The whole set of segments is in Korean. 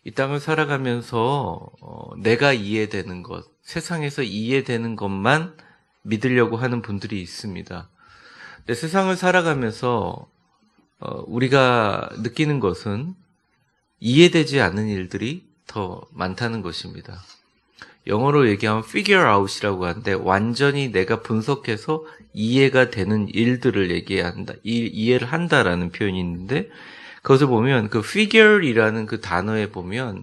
이 땅을 살아가면서 내가 이해되는 것, 세상에서 이해되는 것만 믿으려고 하는 분들이 있습니다. 근데 세상을 살아가면서 우리가 느끼는 것은 이해되지 않는 일들이 더 많다는 것입니다. 영어로 얘기하면 figure out이라고 하는데 완전히 내가 분석해서 이해가 되는 일들을 이해를 한다라는 표현이 있는데 그것을 보면 그 figure이라는 그 단어에 보면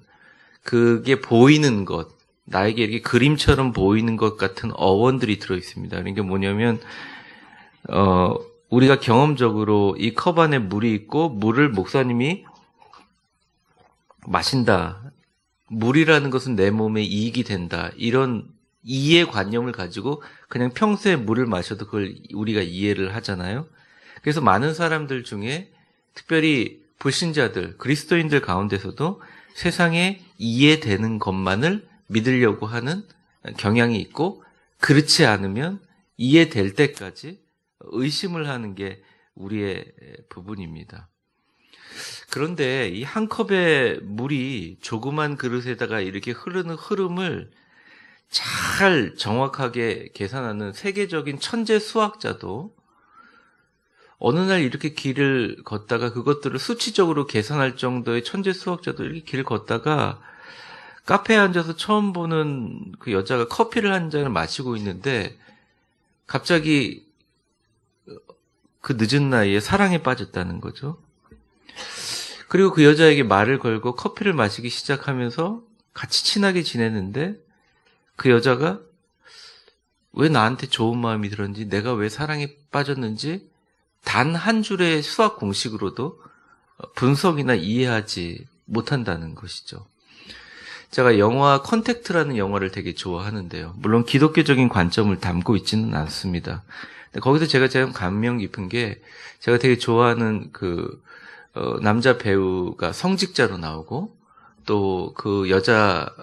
그게 보이는 것, 나에게 이렇게 그림처럼 보이는 것 같은 어원들이 들어 있습니다. 그러니까 뭐냐면 우리가 경험적으로 이 컵 안에 물이 있고 물을 목사님이 마신다. 물이라는 것은 내 몸에 이익이 된다. 이런 이해관념을 가지고 그냥 평소에 물을 마셔도 그걸 우리가 이해를 하잖아요. 그래서 많은 사람들 중에 특별히 불신자들, 그리스도인들 가운데서도 세상에 이해되는 것만을 믿으려고 하는 경향이 있고 그렇지 않으면 이해될 때까지 의심을 하는 게 우리의 부분입니다. 그런데 이 한 컵의 물이 조그만 그릇에다가 이렇게 흐르는 흐름을 잘 정확하게 계산하는 세계적인 천재 수학자도 어느 날 이렇게 길을 걷다가 그것들을 수치적으로 계산할 정도의 천재 수학자도 이렇게 길을 걷다가 카페에 앉아서 처음 보는 그 여자가 커피를 한 잔을 마시고 있는데 갑자기 그 늦은 나이에 사랑에 빠졌다는 거죠. 그리고 그 여자에게 말을 걸고 커피를 마시기 시작하면서 같이 친하게 지냈는데 그 여자가 왜 나한테 좋은 마음이 들었는지 내가 왜 사랑에 빠졌는지 단 한 줄의 수학 공식으로도 분석이나 이해하지 못한다는 것이죠. 제가 영화 컨택트라는 영화를 되게 좋아하는데요. 물론 기독교적인 관점을 담고 있지는 않습니다. 근데 거기서 제가 감명 깊은 게 제가 되게 좋아하는 남자 배우가 성직자로 나오고 또 그 여자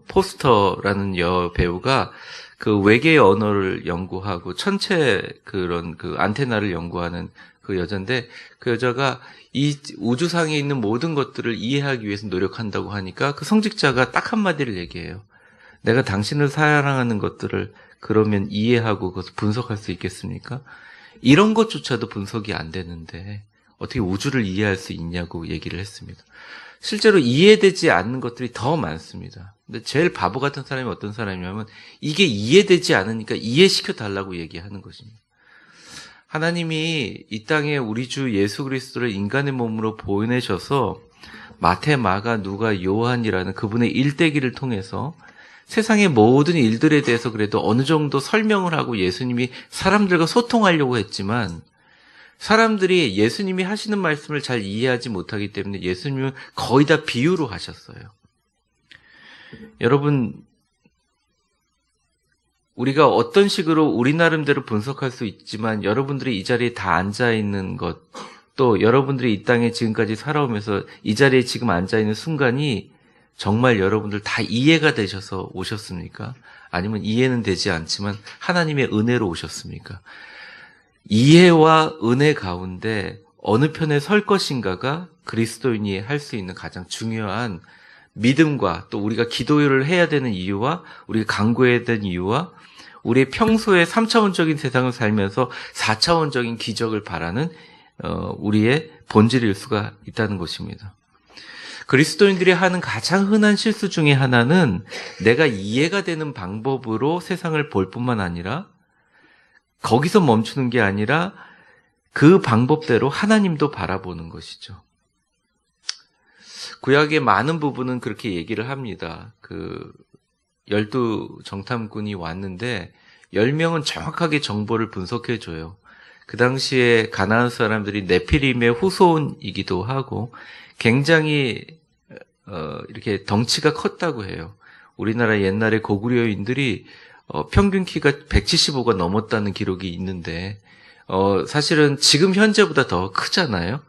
포스터라는 배우가 그 외계 언어를 연구하고 천체 그런 그 안테나를 연구하는 그 여자인데 그 여자가 이 우주상에 있는 모든 것들을 이해하기 위해서 노력한다고 하니까 그 성직자가 딱 한마디를 얘기해요. 내가 당신을 사랑하는 것들을 그러면 이해하고 그것을 분석할 수 있겠습니까? 이런 것조차도 분석이 안 되는데 어떻게 우주를 이해할 수 있냐고 얘기를 했습니다. 실제로 이해되지 않는 것들이 더 많습니다. 근데 제일 바보 같은 사람이 어떤 사람이냐면 이게 이해되지 않으니까 이해시켜 달라고 얘기하는 것입니다. 하나님이 이 땅에 우리 주 예수 그리스도를 인간의 몸으로 보내셔서 마태, 마가, 누가, 요한이라는 그분의 일대기를 통해서 세상의 모든 일들에 대해서 그래도 어느 정도 설명을 하고 예수님이 사람들과 소통하려고 했지만 사람들이 예수님이 하시는 말씀을 잘 이해하지 못하기 때문에 예수님은 거의 다 비유로 하셨어요. 여러분, 우리가 어떤 식으로 우리 나름대로 분석할 수 있지만 여러분들이 이 자리에 다 앉아있는 것, 또 여러분들이 이 땅에 지금까지 살아오면서 이 자리에 지금 앉아있는 순간이 정말 여러분들 다 이해가 되셔서 오셨습니까? 아니면 이해는 되지 않지만 하나님의 은혜로 오셨습니까? 이해와 은혜 가운데 어느 편에 설 것인가가 그리스도인이 할 수 있는 가장 중요한 믿음과 또 우리가 기도를 해야 되는 이유와 우리가 간구해야 되는 이유와 우리의 평소에 3차원적인 세상을 살면서 4차원적인 기적을 바라는 우리의 본질일 수가 있다는 것입니다. 그리스도인들이 하는 가장 흔한 실수 중에 하나는 내가 이해가 되는 방법으로 세상을 볼 뿐만 아니라 거기서 멈추는 게 아니라 그 방법대로 하나님도 바라보는 것이죠. 구약의 많은 부분은 그렇게 얘기를 합니다. 12정탐꾼이 왔는데 10명은 정확하게 정보를 분석해줘요. 그 당시에 가나안 사람들이 네피림의 후손이기도 하고 굉장히 이렇게 덩치가 컸다고 해요. 우리나라 옛날에 고구려인들이 평균 키가 175가 넘었다는 기록이 있는데 사실은 지금 현재보다 더 크잖아요.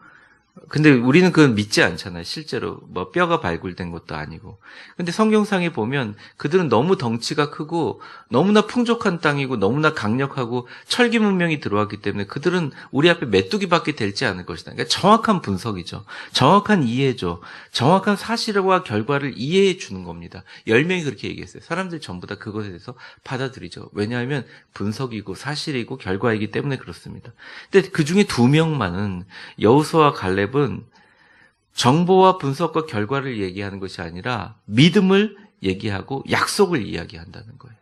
근데 우리는 그건 믿지 않잖아요. 실제로 뭐 뼈가 발굴된 것도 아니고. 근데 성경상에 보면 그들은 너무 덩치가 크고 너무나 풍족한 땅이고 너무나 강력하고 철기 문명이 들어왔기 때문에 그들은 우리 앞에 메뚜기밖에 될지 않을 것이다. 그러니까 정확한 분석이죠. 정확한 이해죠. 정확한 사실과 결과를 이해해 주는 겁니다. 10명이 그렇게 얘기했어요. 사람들이 전부 다 그것에 대해서 받아들이죠. 왜냐하면 분석이고 사실이고 결과이기 때문에 그렇습니다. 근데 그중에 2명만은 여호수아와 갈렙은 정보와 분석과 결과를 얘기하는 것이 아니라 믿음을 얘기하고 약속을 이야기한다는 거예요.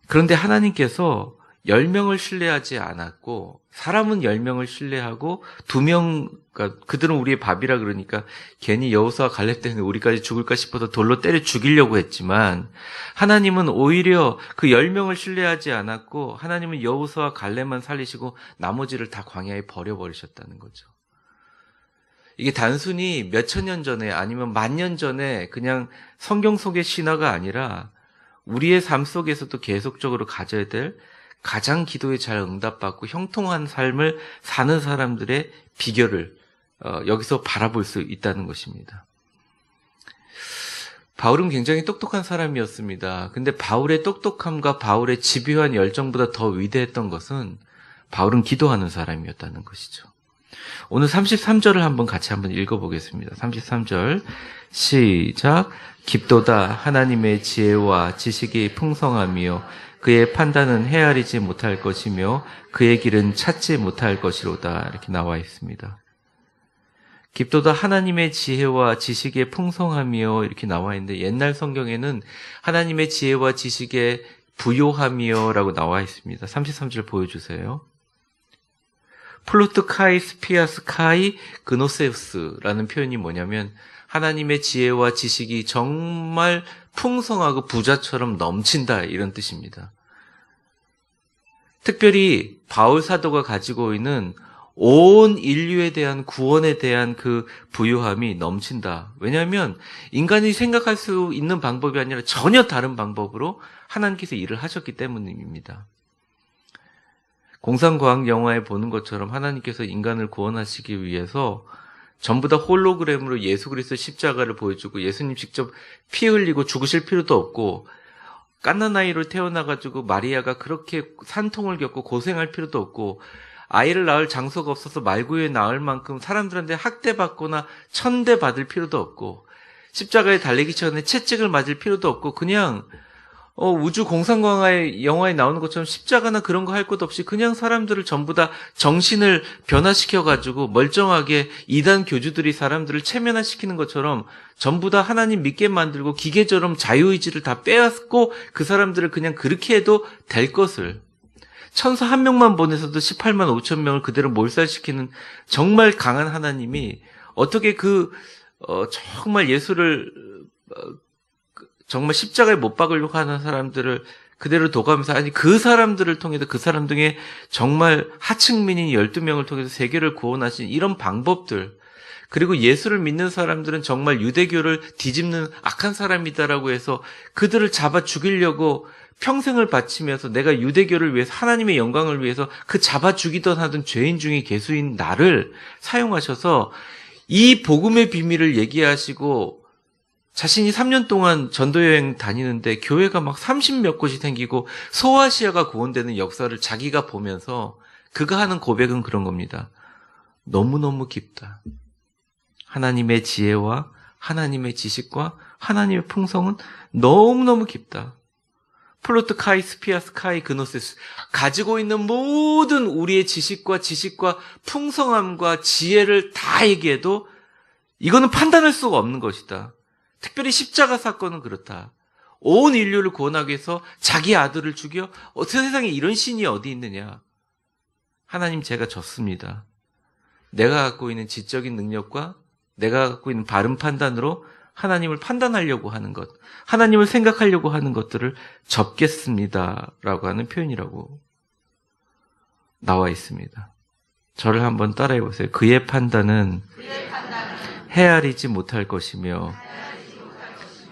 그런데 하나님께서 10명을 신뢰하지 않았고 사람은 10명을 신뢰하고 2명, 그러니까 그들은 우리의 밥이라 그러니까 괜히 여호수아 갈렙 때문에 우리까지 죽을까 싶어서 돌로 때려 죽이려고 했지만 하나님은 오히려 그 10명을 신뢰하지 않았고 하나님은 여호수아 갈렙만 살리시고 나머지를 다 광야에 버려버리셨다는 거죠. 이게 단순히 몇천 년 전에 아니면 10,000년 전에 그냥 성경 속의 신화가 아니라 우리의 삶 속에서도 계속적으로 가져야 될 가장 기도에 잘 응답받고 형통한 삶을 사는 사람들의 비결을 여기서 바라볼 수 있다는 것입니다. 바울은 굉장히 똑똑한 사람이었습니다. 근데 바울의 똑똑함과 바울의 집요한 열정보다 더 위대했던 것은 바울은 기도하는 사람이었다는 것이죠. 오늘 33절을 같이 한번 읽어보겠습니다. 33절 시작. 깊도다 하나님의 지혜와 지식이 풍성하며 그의 판단은 헤아리지 못할 것이며 그의 길은 찾지 못할 것이로다. 이렇게 나와 있습니다. 깊도다 하나님의 지혜와 지식의 풍성하며 이렇게 나와 있는데 옛날 성경에는 하나님의 지혜와 지식의 부요하며 라고 나와 있습니다. 33절 보여주세요. 플루트 카이 스피아스 카이 그노세우스라는 표현이 뭐냐면 하나님의 지혜와 지식이 정말 풍성하고 부자처럼 넘친다 이런 뜻입니다. 특별히 바울 사도가 가지고 있는 온 인류에 대한 구원에 대한 그 부유함이 넘친다. 왜냐하면 인간이 생각할 수 있는 방법이 아니라 전혀 다른 방법으로 하나님께서 일을 하셨기 때문입니다. 공상과학 영화에 보는 것처럼 하나님께서 인간을 구원하시기 위해서 전부 다 홀로그램으로 예수 그리스도 십자가를 보여주고 예수님 직접 피 흘리고 죽으실 필요도 없고 갓난아이로 태어나가지고 마리아가 그렇게 산통을 겪고 고생할 필요도 없고 아이를 낳을 장소가 없어서 말구유에 낳을 만큼 사람들한테 학대받거나 천대받을 필요도 없고 십자가에 달리기 전에 채찍을 맞을 필요도 없고 그냥 우주 공상과학 영화에 나오는 것처럼 십자가나 그런 거 할 것 없이 그냥 사람들을 전부 다 정신을 변화시켜가지고 멀쩡하게 이단 교주들이 사람들을 체면화시키는 것처럼 전부 다 하나님 믿게 만들고 기계처럼 자유의지를 다 빼앗고 그 사람들을 그냥 그렇게 해도 될 것을 천사 1명만 보내서도 18만 5천 명을 그대로 몰살시키는 정말 강한 하나님이 어떻게 정말 예수를 정말 십자가에 못 박으려고 하는 사람들을 그대로 둬가면서 아니 그 사람들을 통해서 그 사람 중에 정말 하층민인 12명을 통해서 세계를 구원하신 이런 방법들 그리고 예수를 믿는 사람들은 정말 유대교를 뒤집는 악한 사람이다라고 해서 그들을 잡아 죽이려고 평생을 바치면서 내가 유대교를 위해서 하나님의 영광을 위해서 그 잡아 죽이던 하던 죄인 중에 괴수인 나를 사용하셔서 이 복음의 비밀을 얘기하시고 자신이 3년 동안 전도여행 다니는데 교회가 막 30몇 곳이 생기고 소아시아가 구원되는 역사를 자기가 보면서 그가 하는 고백은 그런 겁니다. 너무너무 깊다. 하나님의 지혜와 하나님의 지식과 하나님의 풍성은 너무너무 깊다. 플로트 카이 스피아스 카이 그노세스 가지고 있는 모든 우리의 지식과 풍성함과 지혜를 다 얘기해도 이거는 판단할 수가 없는 것이다. 특별히 십자가 사건은 그렇다. 온 인류를 구원하기 위해서 자기 아들을 죽여 세상에 이런 신이 어디 있느냐. 하나님 제가 졌습니다. 내가 갖고 있는 지적인 능력과 내가 갖고 있는 바른 판단으로 하나님을 판단하려고 하는 것, 하나님을 생각하려고 하는 것들을 접겠습니다. 라고 하는 표현이라고 나와 있습니다. 저를 한번 따라해 보세요. 그의 판단은 헤아리지 못할 것이며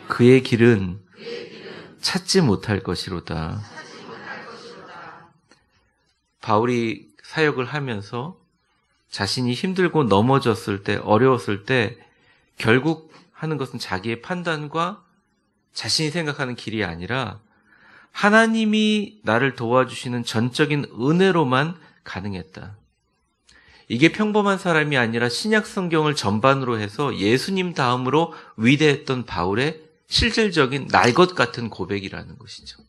그의 길은 찾지 못할 것이로다. 바울이 사역을 하면서 자신이 힘들고 넘어졌을 때, 어려웠을 때 결국 하는 것은 자기의 판단과 자신이 생각하는 길이 아니라 하나님이 나를 도와주시는 전적인 은혜로만 가능했다. 이게 평범한 사람이 아니라 신약 성경을 전반으로 해서 예수님 다음으로 위대했던 바울의 실질적인 날 것 같은 고백이라는 것이죠.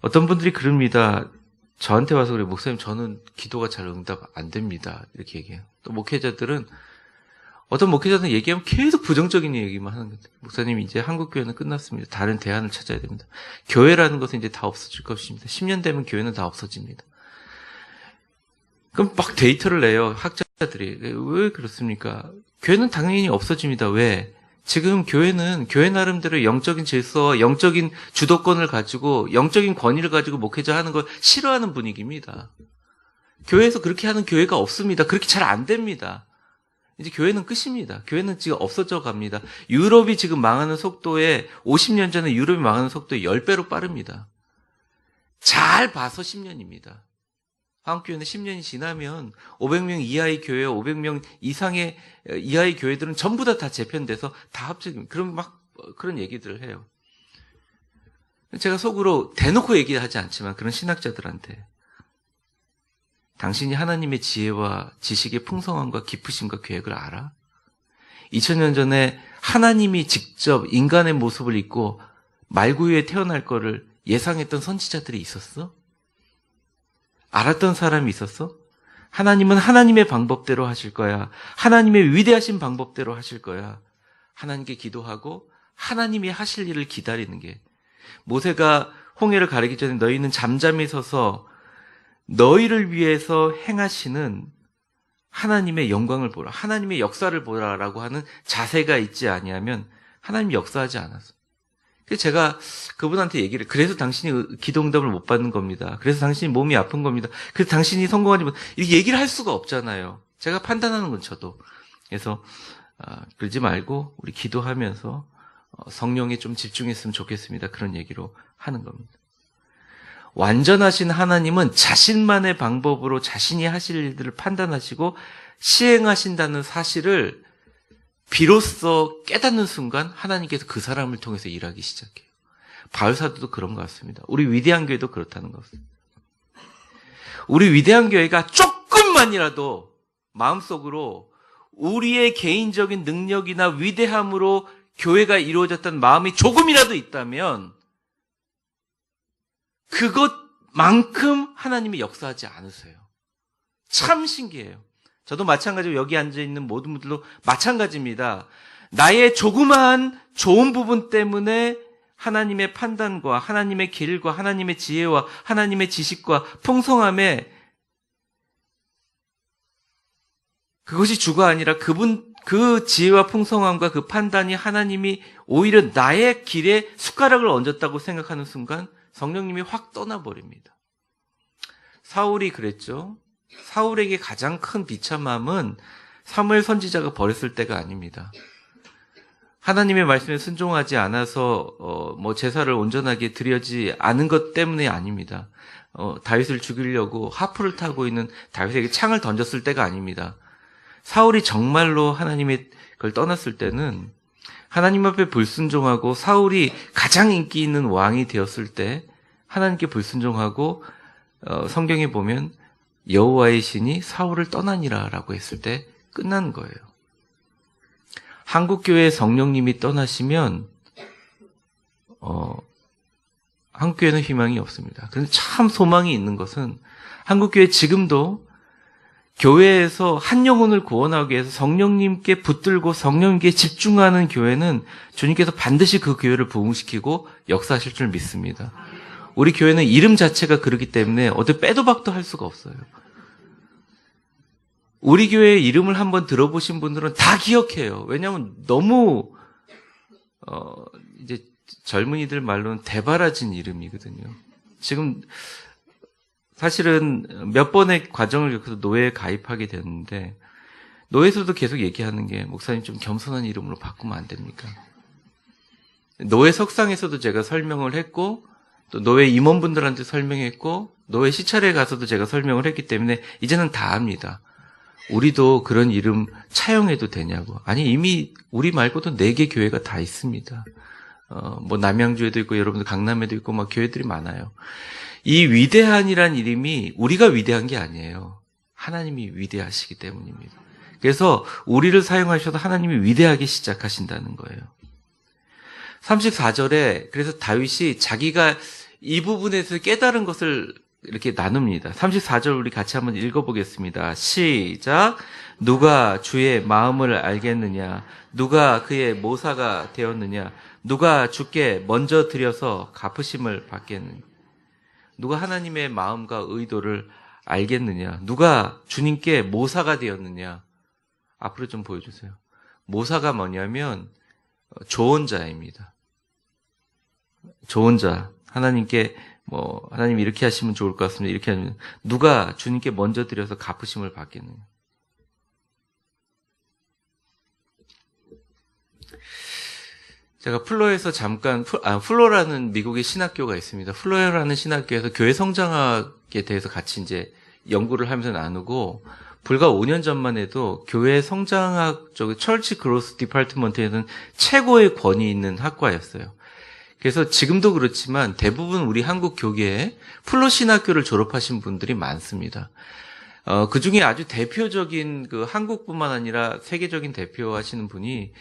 어떤 분들이 그럽니다. 저한테 와서 그래요. 목사님, 저는 기도가 잘 응답 안 됩니다. 이렇게 얘기해요. 또 목회자들은, 어떤 목회자들은 얘기하면 계속 부정적인 얘기만 하는 거예요. 목사님, 이제 한국교회는 끝났습니다. 다른 대안을 찾아야 됩니다. 교회라는 것은 이제 다 없어질 것입니다. 10년 되면 교회는 다 없어집니다. 그럼 막 데이터를 내요. 학자들이. 왜 그렇습니까? 교회는 당연히 없어집니다. 왜? 지금 교회는 교회 나름대로 영적인 질서와 영적인 주도권을 가지고 영적인 권위를 가지고 목회자 하는 걸 싫어하는 분위기입니다. 교회에서 그렇게 하는 교회가 없습니다. 그렇게 잘 안 됩니다. 이제 교회는 끝입니다. 교회는 지금 없어져 갑니다. 유럽이 지금 망하는 속도에 50년 전에 유럽이 망하는 속도에 10배로 빠릅니다. 잘 봐서 10년입니다. 한국교회는 10년이 지나면 500명 이하의 교회, 500명 이상의 이하의 교회들은 전부 다 재편돼서 다 합쳐집니다. 그럼 막 그런 얘기들을 해요. 제가 속으로 대놓고 얘기하지 않지만 그런 신학자들한테 당신이 하나님의 지혜와 지식의 풍성함과 깊으심과 계획을 알아? 2000년 전에 하나님이 직접 인간의 모습을 입고 말구유에 태어날 거를 예상했던 선지자들이 있었어? 알았던 사람이 있었어? 하나님은 하나님의 방법대로 하실 거야. 하나님의 위대하신 방법대로 하실 거야. 하나님께 기도하고 하나님이 하실 일을 기다리는 게. 모세가 홍해를 가르기 전에 너희는 잠잠히 서서 너희를 위해서 행하시는 하나님의 영광을 보라. 하나님의 역사를 보라라고 하는 자세가 있지 아니하면 하나님이 역사하지 않았어. 그래서 제가 그분한테 얘기를, 그래서 당신이 기도응답을 못 받는 겁니다. 그래서 당신이 몸이 아픈 겁니다. 그래서 당신이 성공하지 못, 이렇게 얘기를 할 수가 없잖아요. 제가 판단하는 건 저도. 그래서 그러지 말고 우리 기도하면서 성령에 좀 집중했으면 좋겠습니다. 그런 얘기로 하는 겁니다. 완전하신 하나님은 자신만의 방법으로 자신이 하실 일들을 판단하시고 시행하신다는 사실을 비로소 깨닫는 순간 하나님께서 그 사람을 통해서 일하기 시작해요. 바울 사도도 그런 것 같습니다. 우리 위대한 교회도 그렇다는 것입니다. 우리 위대한 교회가 조금만이라도 마음속으로 우리의 개인적인 능력이나 위대함으로 교회가 이루어졌다는 마음이 조금이라도 있다면 그것만큼 하나님이 역사하지 않으세요. 참 신기해요. 저도 마찬가지로 여기 앉아있는 모든 분들도 마찬가지입니다. 나의 조그마한 좋은 부분 때문에 하나님의 판단과 하나님의 길과 하나님의 지혜와 하나님의 지식과 풍성함에 그것이 주가 아니라 그 지혜와 풍성함과 그 판단이 하나님이 오히려 나의 길에 숟가락을 얹었다고 생각하는 순간 성령님이 확 떠나버립니다. 사울이 그랬죠. 사울에게 가장 큰 비참함은 사무엘 선지자가 버렸을 때가 아닙니다. 하나님의 말씀에 순종하지 않아서 제사를 온전하게 드려지 않은 것 때문에 아닙니다. 다윗을 죽이려고 하프를 타고 있는 다윗에게 창을 던졌을 때가 아닙니다. 사울이 정말로 하나님의 걸 떠났을 때는 하나님 앞에 불순종하고 사울이 가장 인기 있는 왕이 되었을 때 하나님께 불순종하고 성경에 보면 여호와의 신이 사울을 떠나니라라고 했을 때 끝난 거예요. 한국교회 성령님이 떠나시면 한국교회는 희망이 없습니다. 그런데 참 소망이 있는 것은 한국교회 지금도 교회에서 한 영혼을 구원하기 위해서 성령님께 붙들고 성령님께 집중하는 교회는 주님께서 반드시 그 교회를 부흥시키고 역사하실 줄 믿습니다. 우리 교회는 이름 자체가 그렇기 때문에 어디 빼도 박도 할 수가 없어요. 우리 교회의 이름을 한번 들어보신 분들은 다 기억해요. 왜냐하면 너무 이제 젊은이들 말로는 대바라진 이름이거든요. 지금 사실은 몇 번의 과정을 겪어서 노예에 가입하게 됐는데 노예에서도 계속 얘기하는 게 목사님 좀 겸손한 이름으로 바꾸면 안 됩니까? 노예 석상에서도 제가 설명을 했고 또 노회 임원분들한테 설명했고 노회 시찰에 가서도 제가 설명을 했기 때문에 이제는 다 압니다. 우리도 그런 이름 차용해도 되냐고. 아니 이미 우리 말고도 4개 교회가 다 있습니다. 뭐 남양주에도 있고 여러분들 강남에도 있고 막 교회들이 많아요. 이 위대한이란 이름이 우리가 위대한 게 아니에요. 하나님이 위대하시기 때문입니다. 그래서 우리를 사용하셔도 하나님이 위대하게 시작하신다는 거예요. 34절에 그래서 다윗이 자기가 이 부분에서 깨달은 것을 이렇게 나눕니다. 34절 우리 같이 한번 읽어보겠습니다. 시작. 누가 주의 마음을 알겠느냐? 누가 그의 모사가 되었느냐? 누가 주께 먼저 드려서 갚으심을 받겠느냐? 누가 하나님의 마음과 의도를 알겠느냐? 누가 주님께 모사가 되었느냐? 앞으로 좀 보여주세요. 모사가 뭐냐면 조언자입니다. 조언자. 하나님께 하나님 이렇게 하시면 좋을 것 같습니다. 이렇게 하면 누가 주님께 먼저 드려서 갚으심을 받겠느냐. 제가 플로에서 잠깐 플로라는 미국의 신학교가 있습니다. 플로라는 신학교에서 교회 성장학에 대해서 같이 이제 연구를 하면서 나누고 불과 5년 전만 해도 교회 성장학 쪽 철치 그로스 디파트먼트에는 최고의 권위 있는 학과였어요. 그래서 지금도 그렇지만 대부분 우리 한국 교계에 플로 신학교를 졸업하신 분들이 많습니다. 그 중에 아주 대표적인 그 한국뿐만 아니라 세계적인 대표하시는 분이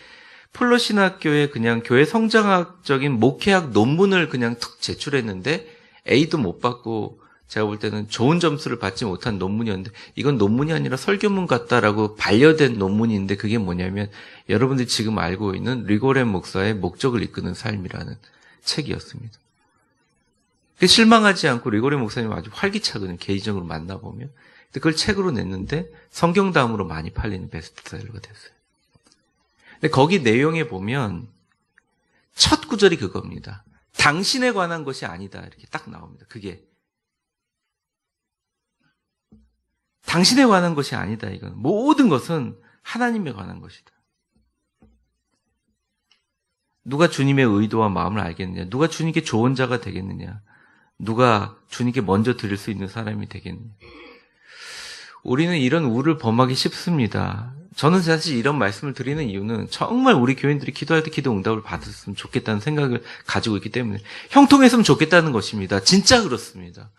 플로 신학교에 그냥 교회 성장학적인 목회학 논문을 그냥 툭 제출했는데 A도 못 받고 제가 볼 때는 좋은 점수를 받지 못한 논문이었는데 이건 논문이 아니라 설교문 같다라고 반려된 논문인데 그게 뭐냐면 여러분들이 지금 알고 있는 리고렌 목사의 목적을 이끄는 삶이라는 책이었습니다. 실망하지 않고 리고렌 목사님 아주 활기차거든요. 개인적으로 만나보면. 근데 그걸 책으로 냈는데 성경 다음으로 많이 팔리는 베스트셀러가 됐어요. 근데 거기 내용에 보면 첫 구절이 그겁니다. 당신에 관한 것이 아니다. 이렇게 딱 나옵니다. 그게. 당신에 관한 것이 아니다. 이건 모든 것은 하나님에 관한 것이다. 누가 주님의 의도와 마음을 알겠느냐? 누가 주님께 좋은 자가 되겠느냐? 누가 주님께 먼저 드릴 수 있는 사람이 되겠느냐? 우리는 이런 우를 범하기 쉽습니다. 저는 사실 이런 말씀을 드리는 이유는 정말 우리 교인들이 기도할 때 기도 응답을 받았으면 좋겠다는 생각을 가지고 있기 때문에 형통했으면 좋겠다는 것입니다. 진짜 그렇습니다.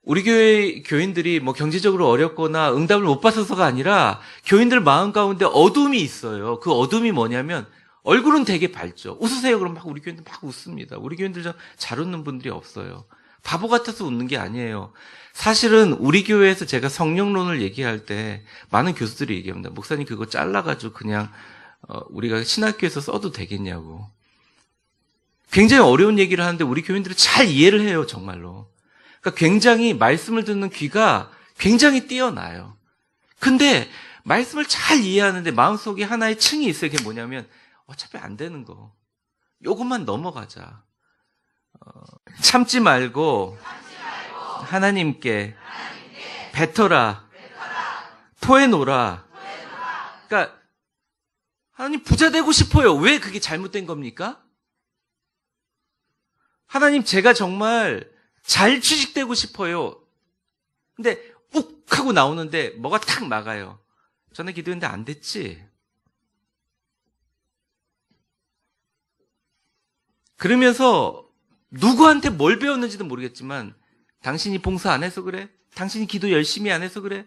우리 교회 교인들이 뭐 경제적으로 어렵거나 응답을 못 받아서가 아니라 교인들 마음 가운데 어둠이 있어요. 그 어둠이 뭐냐면 얼굴은 되게 밝죠. 웃으세요. 그럼 막 우리 교인들 막 웃습니다. 우리 교인들 잘 웃는 분들이 없어요. 바보 같아서 웃는 게 아니에요. 사실은 우리 교회에서 제가 성령론을 얘기할 때 많은 교수들이 얘기합니다. 목사님 그거 잘라가지고 그냥 우리가 신학교에서 써도 되겠냐고. 굉장히 어려운 얘기를 하는데 우리 교인들은 잘 이해를 해요. 정말로. 그러니까 굉장히 말씀을 듣는 귀가 굉장히 뛰어나요. 근데 말씀을 잘 이해하는데 마음속에 하나의 층이 있어요. 그게 뭐냐면 어차피 안 되는 거. 요것만 넘어가자. 참지 말고 하나님께 뱉어라. 토해놓으라. 그러니까 하나님 부자 되고 싶어요. 왜 그게 잘못된 겁니까? 하나님 제가 정말 잘 취직되고 싶어요. 근데 욱 하고 나오는데 뭐가 탁 막아요. 전에 기도했는데 안 됐지? 그러면서 누구한테 뭘 배웠는지도 모르겠지만 당신이 봉사 안 해서 그래? 당신이 기도 열심히 안 해서 그래?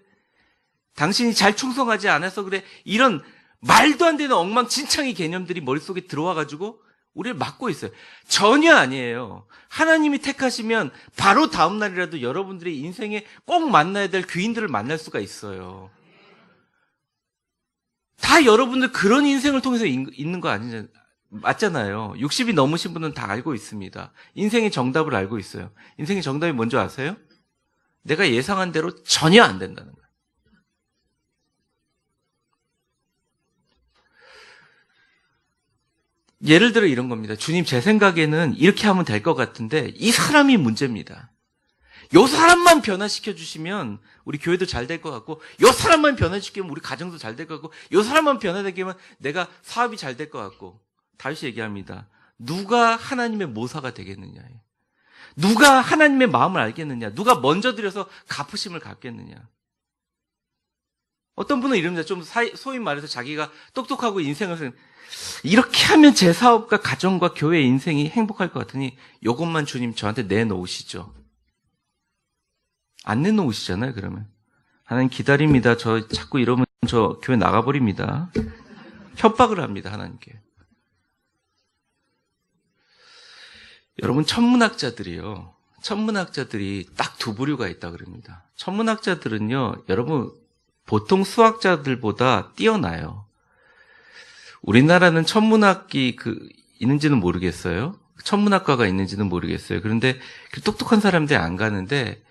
당신이 잘 충성하지 않아서 그래? 이런 말도 안 되는 엉망진창의 개념들이 머릿속에 들어와가지고 우리를 막고 있어요. 전혀 아니에요. 하나님이 택하시면 바로 다음 날이라도 여러분들의 인생에 꼭 만나야 될 귀인들을 만날 수가 있어요. 다 여러분들 그런 인생을 통해서 있는 거 아니잖아요. 맞잖아요. 60이 넘으신 분은 다 알고 있습니다. 인생의 정답을 알고 있어요. 인생의 정답이 뭔지 아세요? 내가 예상한 대로 전혀 안 된다는 거예요. 예를 들어 이런 겁니다. 주님, 제 생각에는 이렇게 하면 될 것 같은데 이 사람이 문제입니다. 요 사람만 변화시켜 주시면 우리 교회도 잘 될 것 같고, 요 사람만 변화시키면 우리 가정도 잘 될 것 같고, 요 사람만 변화되게 하면 내가 사업이 잘 될 것 같고. 다시 얘기합니다. 누가 하나님의 모사가 되겠느냐. 누가 하나님의 마음을 알겠느냐? 누가 먼저 들여서 갚으심을 갚겠느냐? 어떤 분은 이럽니다. 좀 소위 말해서 자기가 똑똑하고 인생을 이렇게 하면 제 사업과 가정과 교회 인생이 행복할 것 같으니 이것만 주님 저한테 내놓으시죠. 안 내놓으시잖아요. 그러면 하나님 기다립니다. 저 자꾸 이러면 저 교회 나가버립니다. 협박을 합니다. 하나님께. 여러분 천문학자들이 딱 두 부류가 있다 그럽니다. 천문학자들은요, 여러분 보통 수학자들보다 뛰어나요. 우리나라는 천문학이 있는지는 모르겠어요. 천문학과가 있는지는 모르겠어요. 그런데 똑똑한 사람들이 안 가는데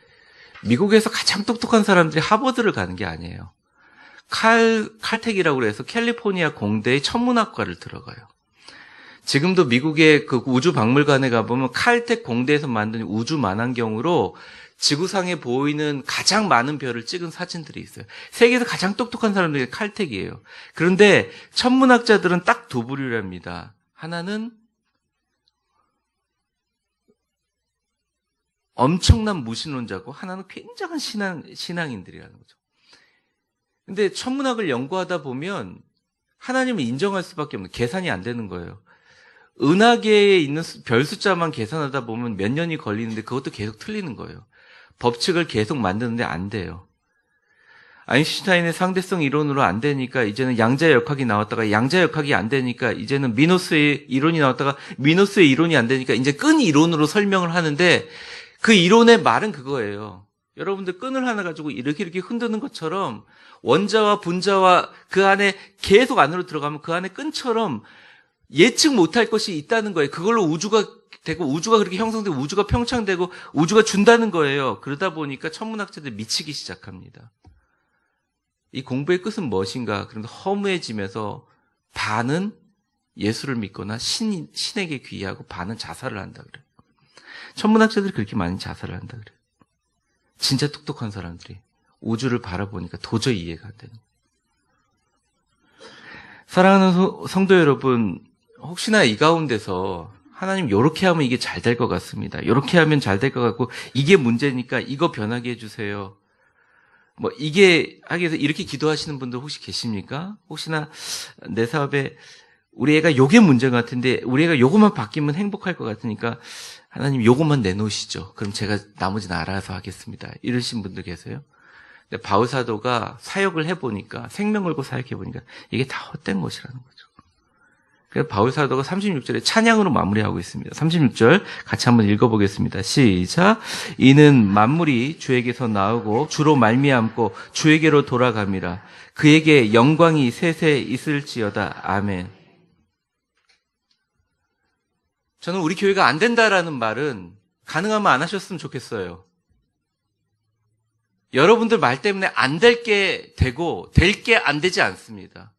미국에서 가장 똑똑한 사람들이 하버드를 가는 게 아니에요. 칼텍이라고 해서 캘리포니아 공대의 천문학과를 들어가요. 지금도 미국의 그 우주박물관에 가보면 칼텍 공대에서 만든 우주 만환경으로 지구상에 보이는 가장 많은 별을 찍은 사진들이 있어요. 세계에서 가장 똑똑한 사람들이 칼텍이에요. 그런데 천문학자들은 딱 두 부류랍니다. 하나는 엄청난 무신론자고 하나는 굉장한 신앙인들이라는 거죠. 근데 천문학을 연구하다 보면 하나님을 인정할 수밖에 없는, 계산이 안 되는 거예요. 은하계에 있는 별 숫자만 계산하다 보면 몇 년이 걸리는데 그것도 계속 틀리는 거예요. 법칙을 계속 만드는데 안 돼요. 아인슈타인의 상대성 이론으로 안 되니까 이제는 양자역학이 나왔다가 양자역학이 안 되니까 이제는 미노스의 이론이 나왔다가 미노스의 이론이 안 되니까 이제 끈 이론으로 설명을 하는데 그 이론의 말은 그거예요. 여러분들 끈을 하나 가지고 이렇게 흔드는 것처럼 원자와 분자와 그 안에 계속 안으로 들어가면 그 안에 끈처럼 예측 못할 것이 있다는 거예요. 그걸로 우주가 되고 우주가 그렇게 형성되고 우주가 평창되고 우주가 준다는 거예요. 그러다 보니까 천문학자들이 미치기 시작합니다. 이 공부의 끝은 무엇인가? 그런데 허무해지면서 반은 예수를 믿거나 신에게 귀의하고 반은 자살을 한다 그래요. 천문학자들이 그렇게 많이 자살을 한다 그래요. 진짜 똑똑한 사람들이 우주를 바라보니까 도저히 이해가 안 되는 거예요. 사랑하는 성도 여러분, 혹시나 이 가운데서 하나님 요렇게 하면 이게 잘 될 것 같습니다. 요렇게 하면 잘 될 것 같고 이게 문제니까 이거 변하게 해주세요. 이게 하기 위해서 이렇게 기도하시는 분들 혹시 계십니까? 혹시나 내 사업에 우리 애가 요게 문제인 것 같은데 우리 애가 요것만 바뀌면 행복할 것 같으니까 하나님 요것만 내놓으시죠. 그럼 제가 나머지는 알아서 하겠습니다. 이러신 분들 계세요? 근데 바울 사도가 사역을 해보니까 생명 걸고 사역해보니까 이게 다 헛된 것이라는 거죠. 그래서 바울 사도가 36절에 찬양으로 마무리하고 있습니다. 36절 같이 한번 읽어보겠습니다. 시작. 이는 만물이 주에게서 나오고 주로 말미암고 주에게로 돌아갑니다. 그에게 영광이 세세 있을지어다. 아멘. 저는 우리 교회가 안 된다라는 말은 가능하면 안 하셨으면 좋겠어요. 여러분들 말 때문에 안 될 게 되고 될 게 안 되지 않습니다.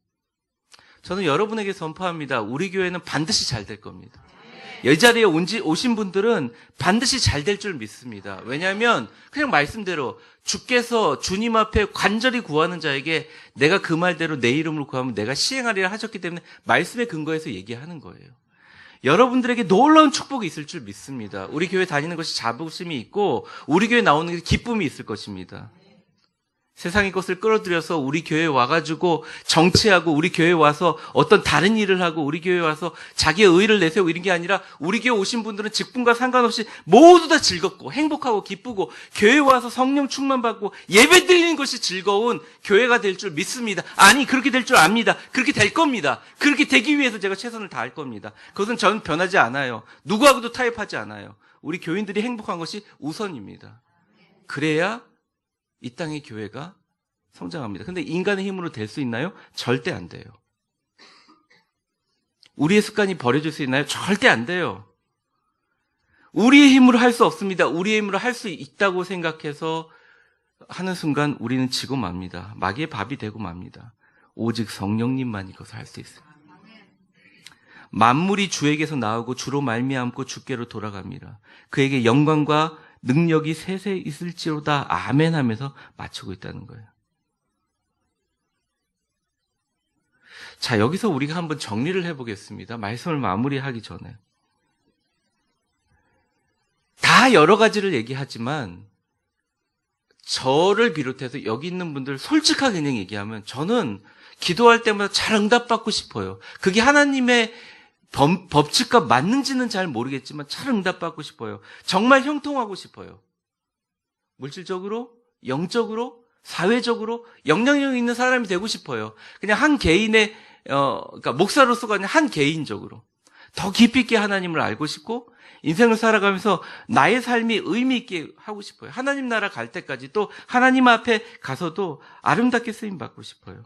저는 여러분에게 선포합니다. 우리 교회는 반드시 잘 될 겁니다. 이 자리에 오신 분들은 반드시 잘 될 줄 믿습니다. 왜냐하면 그냥 말씀대로 주께서 주님 앞에 간절히 구하는 자에게 내가 그 말대로 내 이름으로 구하면 내가 시행하리라 하셨기 때문에 말씀에 근거해서 얘기하는 거예요. 여러분들에게 놀라운 축복이 있을 줄 믿습니다. 우리 교회 다니는 것이 자부심이 있고 우리 교회 나오는 게 기쁨이 있을 것입니다. 세상의 것을 끌어들여서 우리 교회에 와가지고 정치하고 우리 교회에 와서 어떤 다른 일을 하고 우리 교회에 와서 자기의 의의를 내세우고 이런 게 아니라 우리 교회 오신 분들은 직분과 상관없이 모두 다 즐겁고 행복하고 기쁘고 교회에 와서 성령 충만받고 예배 드리는 것이 즐거운 교회가 될 줄 믿습니다. 아니 그렇게 될 줄 압니다. 그렇게 될 겁니다. 그렇게 되기 위해서 제가 최선을 다할 겁니다. 그것은 저는 변하지 않아요. 누구하고도 타협하지 않아요. 우리 교인들이 행복한 것이 우선입니다. 그래야 이 땅의 교회가 성장합니다. 근데 인간의 힘으로 될 수 있나요? 절대 안 돼요. 우리의 습관이 버려질 수 있나요? 절대 안 돼요. 우리의 힘으로 할 수 없습니다. 우리의 힘으로 할 수 있다고 생각해서 하는 순간 우리는 지고 맙니다. 마귀의 밥이 되고 맙니다. 오직 성령님만이 그것을 할 수 있어요. 만물이 주에게서 나오고 주로 말미암고 주께로 돌아갑니다. 그에게 영광과 능력이 세세 있을지로다. 아멘 하면서 맞추고 있다는 거예요. 자, 여기서 우리가 한번 정리를 해보겠습니다. 말씀을 마무리하기 전에. 다 다 여러 가지를 얘기하지만 저를 비롯해서 여기 있는 분들 솔직하게 그냥 얘기하면 저는 기도할 때마다 잘 응답받고 싶어요. 그게 하나님의 법칙과 맞는지는 잘 모르겠지만 잘 응답받고 싶어요. 정말 형통하고 싶어요. 물질적으로, 영적으로, 사회적으로 영향력 있는 사람이 되고 싶어요. 그냥 한 개인의 그러니까 목사로서가 아니라 한 개인적으로 더 깊이 있게 하나님을 알고 싶고 인생을 살아가면서 나의 삶이 의미 있게 하고 싶어요. 하나님 나라 갈 때까지 또 하나님 앞에 가서도 아름답게 쓰임 받고 싶어요.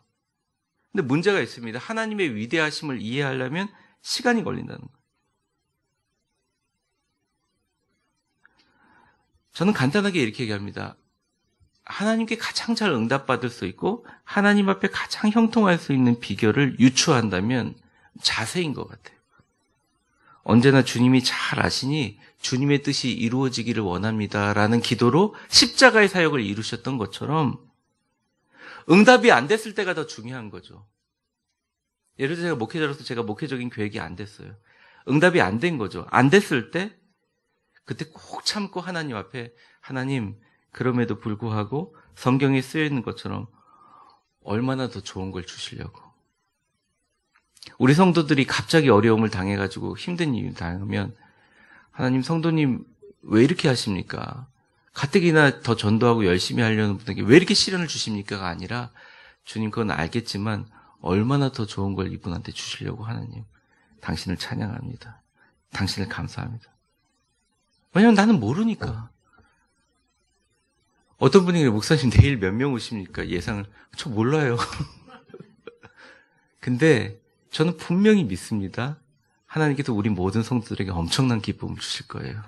근데 문제가 있습니다. 하나님의 위대하심을 이해하려면 시간이 걸린다는 거예요. 저는 간단하게 이렇게 얘기합니다. 하나님께 가장 잘 응답받을 수 있고 하나님 앞에 가장 형통할 수 있는 비결을 유추한다면 자세인 것 같아요. 언제나 주님이 잘 아시니 주님의 뜻이 이루어지기를 원합니다라는 기도로 십자가의 사역을 이루셨던 것처럼 응답이 안 됐을 때가 더 중요한 거죠. 예를 들어 제가 목회자로서 제가 목회적인 계획이 안 됐어요. 응답이 안 된 거죠. 안 됐을 때 그때 꼭 참고 하나님 앞에 하나님 그럼에도 불구하고 성경에 쓰여 있는 것처럼 얼마나 더 좋은 걸 주시려고. 우리 성도들이 갑자기 어려움을 당해가지고 힘든 일을 당하면 하나님 성도님 왜 이렇게 하십니까? 가뜩이나 더 전도하고 열심히 하려는 분에게 왜 이렇게 시련을 주십니까가 아니라 주님 그건 알겠지만 얼마나 더 좋은 걸 이분한테 주시려고 하나님 당신을 찬양합니다. 당신을 감사합니다. 왜냐면 나는 모르니까. 어떤 분이 목사님 내일 몇 명 오십니까? 예상을. 저 몰라요. 근데 저는 분명히 믿습니다. 하나님께서 우리 모든 성도들에게 엄청난 기쁨을 주실 거예요.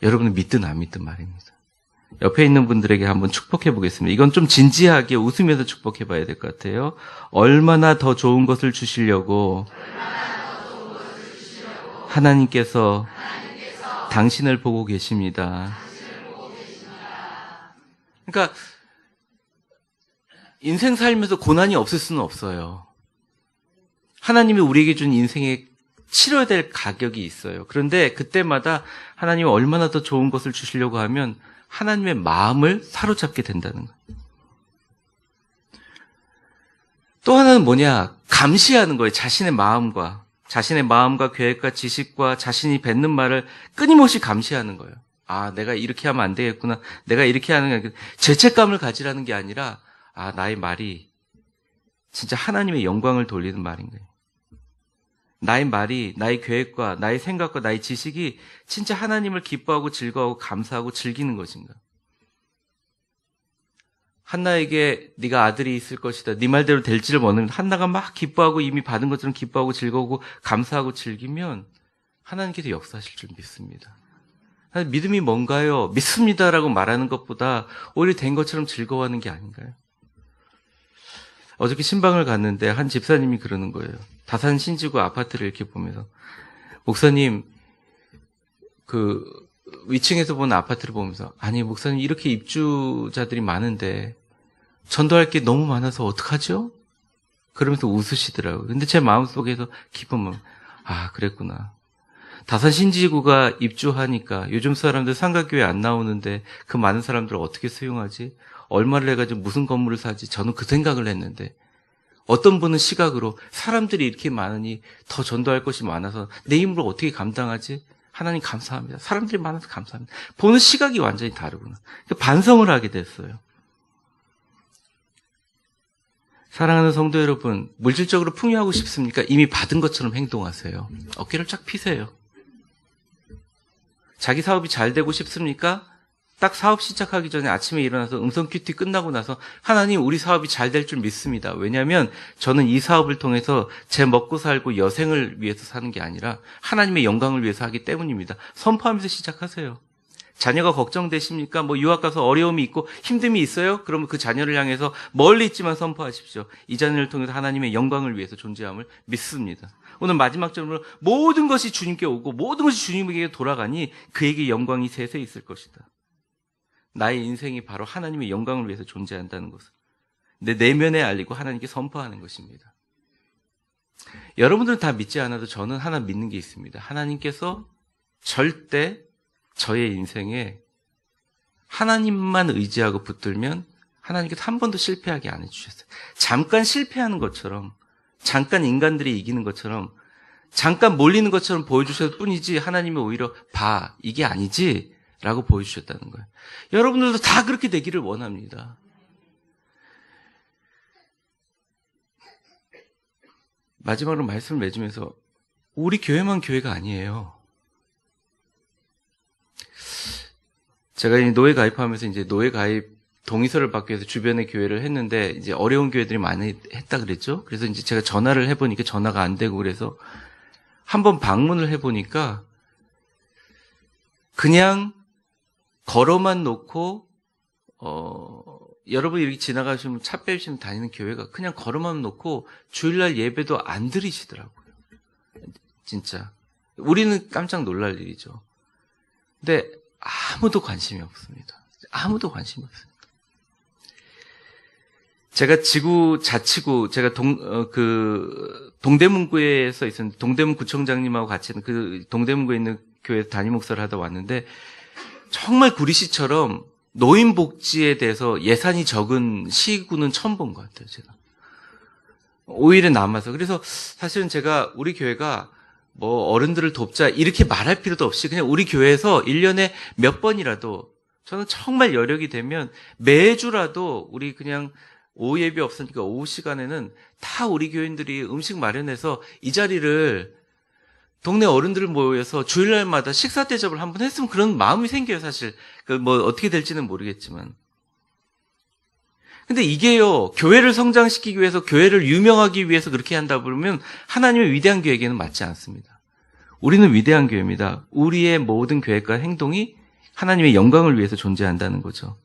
여러분은 믿든 안 믿든 말입니다. 옆에 있는 분들에게 한번 축복해 보겠습니다. 이건 좀 진지하게 웃으면서 축복해 봐야 될 것 같아요. 얼마나 더 좋은 것을 주시려고 하나님께서 당신을 보고 계십니다. 그러니까 인생 살면서 고난이 없을 수는 없어요. 하나님이 우리에게 준 인생에 치러야 될 가격이 있어요. 그런데 그때마다 하나님이 얼마나 더 좋은 것을 주시려고 하면 하나님의 마음을 사로잡게 된다는 거예요. 또 하나는 뭐냐? 감시하는 거예요. 자신의 마음과 계획과 지식과 자신이 뱉는 말을 끊임없이 감시하는 거예요. 아, 내가 이렇게 하면 안 되겠구나. 내가 이렇게 하는 게 아니라 죄책감을 가지라는 게 아니라 아, 나의 말이 진짜 하나님의 영광을 돌리는 말인 거예요. 나의 말이, 나의 계획과 나의 생각과 나의 지식이 진짜 하나님을 기뻐하고 즐거워하고 감사하고 즐기는 것인가? 한나에게 네가 아들이 있을 것이다. 네 말대로 될지를 모르는데 한나가 막 기뻐하고 이미 받은 것처럼 기뻐하고 즐거우고 감사하고 즐기면 하나님께서 역사하실 줄 믿습니다. 믿음이 뭔가요? 믿습니다라고 말하는 것보다 오히려 된 것처럼 즐거워하는 게 아닌가요? 어저께 신방을 갔는데 한 집사님이 그러는 거예요. 다산 신지구 아파트를 이렇게 보면서 목사님 그 위층에서 보는 아파트를 보면서 아니 목사님 이렇게 입주자들이 많은데 전도할 게 너무 많아서 어떡하죠? 그러면서 웃으시더라고요. 근데 제 마음속에서 기쁨은 아 그랬구나. 다산 신지구가 입주하니까 요즘 사람들 상가교회 안 나오는데 그 많은 사람들을 어떻게 수용하지? 얼마를 해가지고 무슨 건물을 사지? 저는 그 생각을 했는데 어떤 분은 시각으로 사람들이 이렇게 많으니 더 전도할 것이 많아서 내 힘으로 어떻게 감당하지? 하나님 감사합니다. 사람들이 많아서 감사합니다. 보는 시각이 완전히 다르구나. 반성을 하게 됐어요. 사랑하는 성도 여러분, 물질적으로 풍요하고 싶습니까? 이미 받은 것처럼 행동하세요. 어깨를 쫙 피세요. 자기 사업이 잘 되고 싶습니까? 딱 사업 시작하기 전에 아침에 일어나서 음성 큐티 끝나고 나서 하나님 우리 사업이 잘 될 줄 믿습니다. 왜냐하면 저는 이 사업을 통해서 제 먹고 살고 여생을 위해서 사는 게 아니라 하나님의 영광을 위해서 하기 때문입니다. 선포하면서 시작하세요. 자녀가 걱정되십니까? 뭐 유학 가서 어려움이 있고 힘듦이 있어요? 그러면 그 자녀를 향해서 멀리 있지만 선포하십시오. 이 자녀를 통해서 하나님의 영광을 위해서 존재함을 믿습니다. 오늘 마지막 점으로 모든 것이 주님께 오고 모든 것이 주님에게 돌아가니 그에게 영광이 세세 있을 것이다. 나의 인생이 바로 하나님의 영광을 위해서 존재한다는 것을 내 내면에 알리고 하나님께 선포하는 것입니다. 여러분들은 다 믿지 않아도 저는 하나 믿는 게 있습니다. 하나님께서 절대 저의 인생에 하나님만 의지하고 붙들면 하나님께서 한 번도 실패하게 안 해주셨어요. 잠깐 실패하는 것처럼, 잠깐 인간들이 이기는 것처럼, 잠깐 몰리는 것처럼 보여주셨을 뿐이지 하나님이 오히려 봐, 이게 아니지 라고 보여주셨다는 거예요. 여러분들도 다 그렇게 되기를 원합니다. 마지막으로 말씀을 맺으면서 우리 교회만 교회가 아니에요. 제가 노예 가입하면서 이제 노예 가입 동의서를 받기 위해서 주변에 교회를 했는데 이제 어려운 교회들이 많이 했다 그랬죠. 그래서 이제 제가 전화를 해보니까 전화가 안 되고 그래서 한번 방문을 해보니까 그냥 걸어만 놓고 여러분 이렇게 지나가시면 차 빼시면 다니는 교회가 그냥 걸어만 놓고 주일날 예배도 안 드리시더라고요. 진짜 우리는 깜짝 놀랄 일이죠. 근데 아무도 관심이 없습니다. 아무도 관심이 없습니다. 제가 자치구 제가 동대문구에서 있었는데 동대문 구청장님하고 같이 그 동대문구에 있는 교회 담임 목사를 하다 왔는데 정말 구리시처럼 노인복지에 대해서 예산이 적은 시구는 처음 본 것 같아요. 제가 오히려 남아서 그래서 사실은 제가 우리 교회가 뭐 어른들을 돕자 이렇게 말할 필요도 없이 그냥 우리 교회에서 1년에 몇 번이라도 저는 정말 여력이 되면 매주라도 우리 그냥 오후 예배 없으니까 오후 시간에는 다 우리 교인들이 음식 마련해서 이 자리를 동네 어른들 모여서 주일날마다 식사 대접을 한번 했으면 그런 마음이 생겨요, 사실. 뭐 어떻게 될지는 모르겠지만. 근데 이게요, 교회를 성장시키기 위해서, 교회를 유명하기 위해서 그렇게 한다 그러면 하나님의 위대한 교회에게는 맞지 않습니다. 우리는 위대한 교회입니다. 우리의 모든 계획과 행동이 하나님의 영광을 위해서 존재한다는 거죠.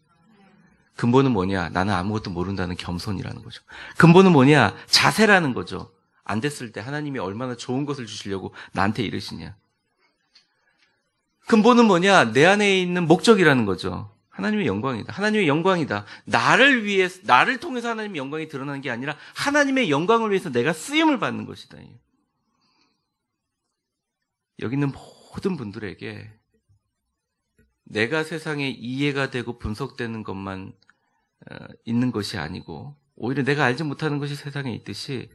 근본은 뭐냐? 나는 아무것도 모른다는 겸손이라는 거죠. 근본은 뭐냐? 자세라는 거죠. 안 됐을 때 하나님이 얼마나 좋은 것을 주시려고 나한테 이러시냐. 근본은 뭐냐? 내 안에 있는 목적이라는 거죠. 하나님의 영광이다. 하나님의 영광이다. 나를 통해서 하나님의 영광이 드러나는 게 아니라 하나님의 영광을 위해서 내가 쓰임을 받는 것이다. 여기 있는 모든 분들에게 내가 세상에 이해가 되고 분석되는 것만 있는 것이 아니고 오히려 내가 알지 못하는 것이 세상에 있듯이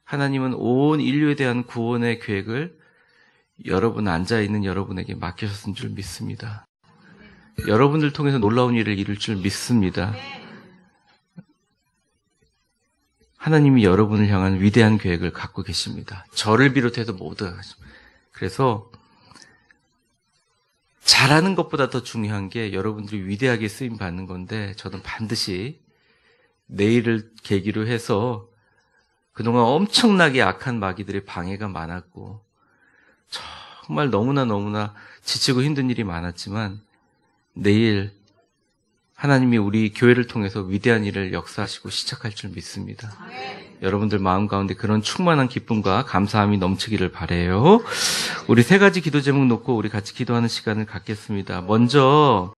하나님은 온 인류에 대한 구원의 계획을 여러분 앉아있는 여러분에게 맡기셨은 줄 믿습니다. 여러분들 통해서 놀라운 일을 이룰 줄 믿습니다. 하나님이 여러분을 향한 위대한 계획을 갖고 계십니다. 저를 비롯해서 모두. 그래서 잘하는 것보다 더 중요한 게 여러분들이 위대하게 쓰임 받는 건데 저는 반드시 내일을 계기로 해서 그동안 엄청나게 악한 마귀들의 방해가 많았고 정말 너무나 지치고 힘든 일이 많았지만 내일 하나님이 우리 교회를 통해서 위대한 일을 역사하시고 시작할 줄 믿습니다. 여러분들 마음 가운데 그런 충만한 기쁨과 감사함이 넘치기를 바라요. 우리 세 가지 기도 제목 놓고 우리 같이 기도하는 시간을 갖겠습니다. 먼저